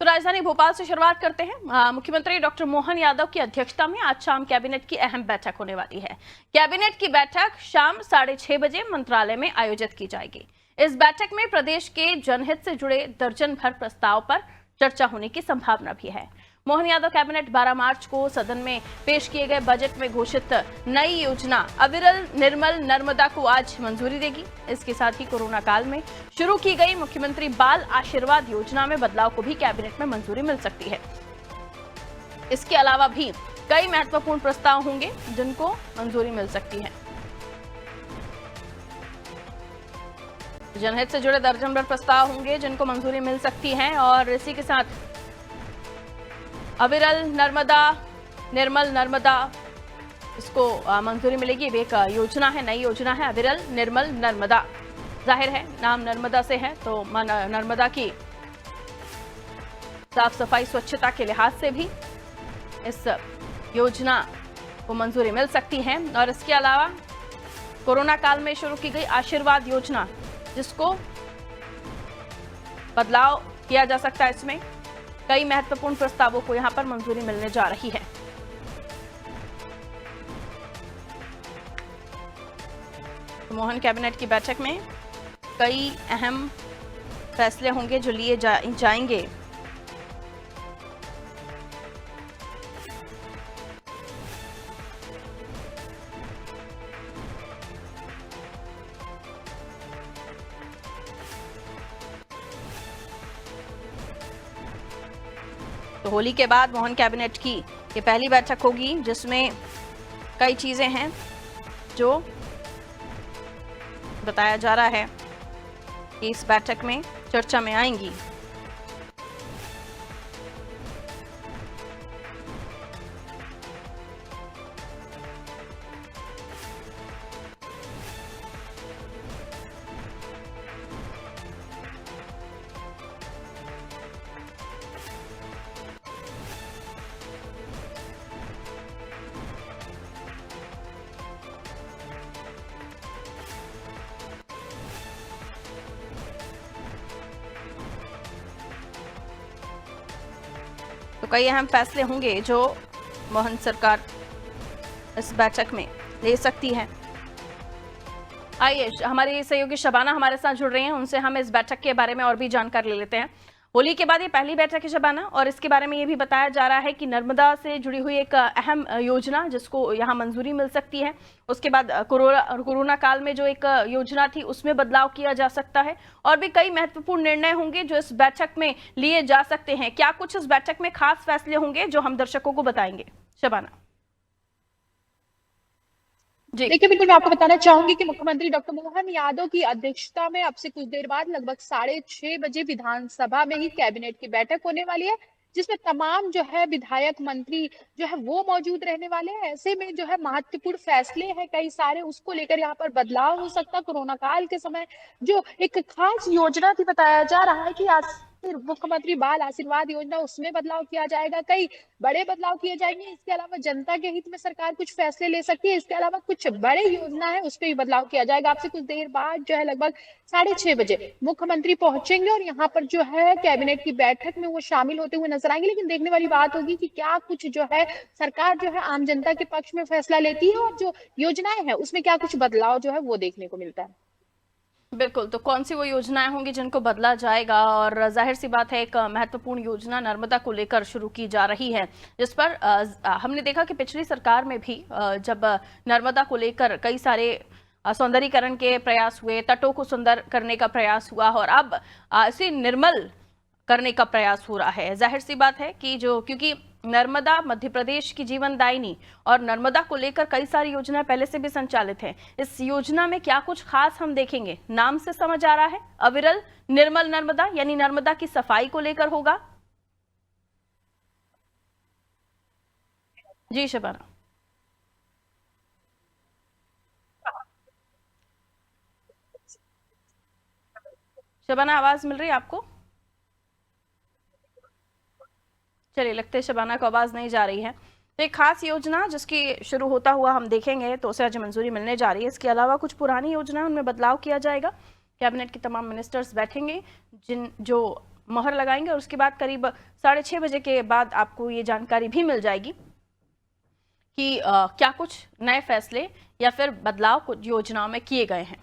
तो राजधानी भोपाल से शुरुआत करते हैं। मुख्यमंत्री डॉक्टर मोहन यादव की अध्यक्षता में आज शाम कैबिनेट की अहम बैठक होने वाली है। कैबिनेट की बैठक शाम 6:30 बजे मंत्रालय में आयोजित की जाएगी। इस बैठक में प्रदेश के जनहित से जुड़े दर्जन भर प्रस्ताव पर चर्चा होने की संभावना भी है। मोहन यादव कैबिनेट 12 मार्च को सदन में पेश किए गए बजट में घोषित नई योजना अविरल निर्मल नर्मदा को आज मंजूरी देगी। इसके साथ ही कोरोना काल में शुरू की गई मुख्यमंत्री बाल आशीर्वाद योजना में बदलाव को भी कैबिनेट में मंजूरी मिल सकती है। इसके अलावा भी कई महत्वपूर्ण प्रस्ताव होंगे जिनको मंजूरी मिल सकती है। जनहित से जुड़े दर्जन भर प्रस्ताव होंगे जिनको मंजूरी मिल सकती है और इसी के साथ अविरल नर्मदा निर्मल नर्मदा इसको मंजूरी मिलेगी। एक योजना है, नई योजना है अविरल निर्मल नर्मदा। जाहिर है नाम नर्मदा से है तो नर्मदा की साफ सफाई स्वच्छता के लिहाज से भी इस योजना को मंजूरी मिल सकती है। और इसके अलावा कोरोना काल में शुरू की गई आशीर्वाद योजना जिसको बदलाव किया जा सकता है, इसमें कई महत्वपूर्ण प्रस्तावों को यहां पर मंजूरी मिलने जा रही है। तो मोहन कैबिनेट की बैठक में कई अहम फैसले होंगे जो लिए जाएंगे। तो होली के बाद मोहन कैबिनेट की ये पहली बैठक होगी जिसमें कई चीजें हैं जो बताया जा रहा है कि इस बैठक में चर्चा में आएंगी। तो कई अहम फैसले होंगे जो मोहन सरकार इस बैठक में ले सकती है। आइए हमारी सहयोगी शबाना हमारे साथ जुड़ रही हैं, उनसे हम इस बैठक के बारे में और भी जानकारी ले लेते हैं। होली के बाद ये पहली बैठक है शबाना, और इसके बारे में ये भी बताया जा रहा है कि नर्मदा से जुड़ी हुई एक अहम योजना जिसको यहाँ मंजूरी मिल सकती है। उसके बाद कोरोना काल में जो एक योजना थी उसमें बदलाव किया जा सकता है और भी कई महत्वपूर्ण निर्णय होंगे जो इस बैठक में लिए जा सकते हैं। क्या कुछ इस बैठक में खास फैसले होंगे जो हम दर्शकों को बताएंगे शबाना? देखिए, बिल्कुल मैं आपको बताना चाहूंगी कि मुख्यमंत्री डॉक्टर मोहन यादव की अध्यक्षता में अब से कुछ देर बाद लगभग 6:30 बजे विधानसभा में ही कैबिनेट की बैठक होने वाली है, जिसमें तमाम जो है विधायक मंत्री जो है वो मौजूद रहने वाले हैं। ऐसे में जो है महत्वपूर्ण फैसले हैं कई सारे, उसको लेकर यहाँ पर बदलाव हो सकता है। कोरोना काल के समय जो एक खास योजना थी, बताया जा रहा है कि आज मुख्यमंत्री बाल आशीर्वाद योजना, उसमें बदलाव किया जाएगा, कई बड़े बदलाव किए जाएंगे। इसके अलावा जनता के हित में सरकार कुछ फैसले ले सकती है। इसके अलावा कुछ बड़े योजना है उस पर भी बदलाव किया जाएगा। आपसे कुछ देर बाद जो है लगभग 6:30 बजे मुख्यमंत्री पहुंचेंगे और यहाँ पर जो है कैबिनेट की बैठक में वो शामिल होते हुए नजर आएंगे। लेकिन देखने वाली बात होगी कि क्या कुछ जो है सरकार जो है आम जनता के पक्ष में फैसला लेती है और जो योजनाएं हैं उसमें क्या कुछ बदलाव जो है वो देखने को मिलता है। बिल्कुल, तो कौन सी वो योजनाएं होंगी जिनको बदला जाएगा? और जाहिर सी बात है एक महत्वपूर्ण योजना नर्मदा को लेकर शुरू की जा रही है, जिस पर हमने देखा कि पिछली सरकार में भी जब नर्मदा को लेकर कई सारे सौंदर्यीकरण के प्रयास हुए, तटों को सुंदर करने का प्रयास हुआ और अब इसे निर्मल करने का प्रयास हो रहा है। जाहिर सी बात है कि क्योंकि नर्मदा मध्य प्रदेश की जीवनदायिनी और नर्मदा को लेकर कई सारी योजनाएं पहले से भी संचालित हैं। इस योजना में क्या कुछ खास हम देखेंगे? नाम से समझ आ रहा है अविरल निर्मल नर्मदा, यानी नर्मदा की सफाई को लेकर होगा। जी शबाना। शबाना आवाज मिल रही है आपको? चलिए, लगता है शबाना को आवाज नहीं जा रही है। तो एक खास योजना जिसकी शुरू होता हुआ हम देखेंगे तो उसे आज मंजूरी मिलने जा रही है। इसके अलावा कुछ पुरानी योजना उनमें बदलाव किया जाएगा। कैबिनेट के तमाम मिनिस्टर्स बैठेंगे जो मोहर लगाएंगे और उसके बाद करीब 6:30 बजे के बाद आपको ये जानकारी भी मिल जाएगी कि क्या कुछ नए फैसले या फिर बदलाव कुछ योजनाओं में किए गए हैं।